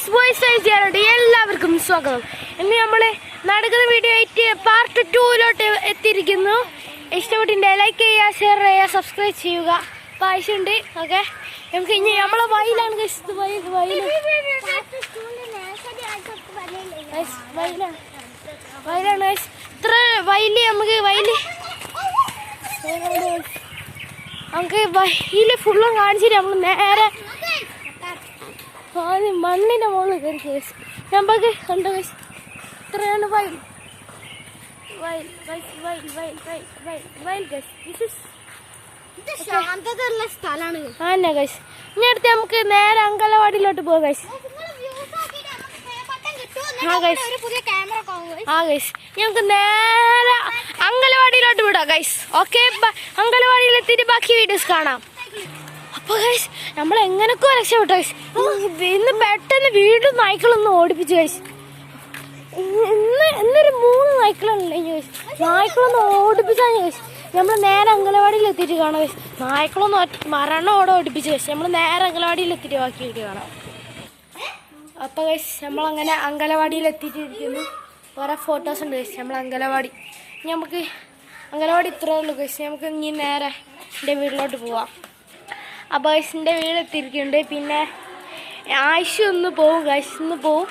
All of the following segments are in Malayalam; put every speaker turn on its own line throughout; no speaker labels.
എല്ലാവർക്കും സ്വാഗതം. ഇന്ന് നമ്മള് നടക്കുന്ന വീഡിയോ ആയിട്ട് പാർട്ട് 2 എത്തിയിരിക്കുന്നു. ഇഷ്ടപ്പെട്ടിന്റെ ലൈക്ക് ചെയ്യുക, ഷെയർ ചെയ്യുക, സബ്സ്ക്രൈബ് ചെയ്യുക. ആവശ്യമുണ്ട്. ഓക്കെ, നമുക്ക് ഇനി നമ്മളെ വയലാണ് വയലാണ് ഇത്ര വയല് നമുക്ക് വയല് ഫുള്ളും കാണിച്ചിട്ട് നമ്മൾ നേരെ മണ്ണിന്റെ മുകളിൽ കയറി കേസ് നമുക്ക് കണ്ടു കേസ്. ഇത്രയാണ് വയൽ വയൽ വയൽ വയൽ വയൽ വയൽ വയൽ വയൽ കേസ്. ശാന്തതയുള്ള സ്ഥലമാണ്. ആന്നെ കേസ്. ഇനി അടുത്ത് നമുക്ക് നേരെ അങ്കലവാടിയിലോട്ട് പോകാം കേസ്. ഞങ്ങൾക്ക് നേരെ അങ്കലവാടിയിലോട്ട് വിടാം ഗൈസ്. ഓക്കെ, അങ്കലവാടിയിൽ എത്തിയിട്ട് ബാക്കി വീഡിയോസ് കാണാം. അപ്പൊ ഗൈസ് നമ്മൾ എങ്ങനെയൊക്കെ രക്ഷപ്പെട്ടു ഗൈസ്. ഇന്ന് പെട്ടെന്ന് വീണ്ടും നായ്ക്കളൊന്നും ഓടിപ്പിച്ചു ഗൈസ്. ഇന്നൊരു 3 നായ്ക്കളുണ്ടല്ലോ ഗൈസ്. നായ്ക്കളൊന്നും ഓടിപ്പിച്ചാൽ ഗൈസ് നമ്മൾ നേരെ അങ്കലവാടിയിൽ എത്തിയിട്ട് കാണാം ഗൈസ്. നായ്ക്കളൊന്നും മരണോടെ ഓടിപ്പിച്ചു ഗൈസ്. നമ്മൾ നേരെ അങ്കലവാടിയിൽ എത്തിയിട്ട് ബാക്കി വീഡിയോ കാണാം. അപ്പൊ ഗൈസ് നമ്മളങ്ങനെ അങ്കലവാടിയിൽ എത്തിയിട്ടിരിക്കുന്നു. വേറെ ഫോട്ടോസ് ഉണ്ട് ഗൈസ്. നമ്മൾ അങ്കലവാടി നമുക്ക് അങ്കലവാടി ഇത്രയേ ഉള്ളൂ ഗൈസ്. നമുക്ക് ഇനി നേരെ എൻ്റെ വീട്ടിലോട്ട് പോവാം. അപ്പോൾ ഗൈസ് എൻ്റെ വീട് എത്തിയിരിക്കുന്നുണ്ട്. പിന്നെ ആഴ്ച ഒന്ന് പോവും ഗൈസ്, ഇന്ന് പോവും.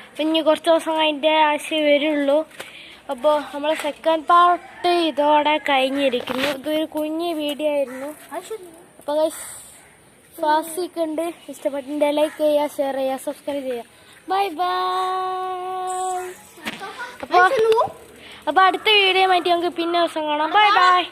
അപ്പം ഇനി കുറച്ച് ദിവസം കഴിഞ്ഞിട്ട് ആഴ്ച വരുള്ളൂ. അപ്പോൾ നമ്മളെ സെക്കൻഡ് പാർട്ട് ഇതോടെ കഴിഞ്ഞിരിക്കുന്നു. ഇതൊരു കുഞ്ഞ് വീഡിയോ ആയിരുന്നു. അപ്പോൾ ഗൈസ് ഫാസിക്ക് ഉണ്ട്. ഇഷ്ടപ്പെട്ടിൻ്റെ ലൈക്ക് ചെയ്യുക, ഷെയർ ചെയ്യുക, സബ്സ്ക്രൈബ് ചെയ്യുക. Bye bye. അപ്പോൾ അടുത്ത വീഡിയോ ആയിട്ട് നമുക്ക് പിന്നെ ദിവസം കാണാം. Bye bye.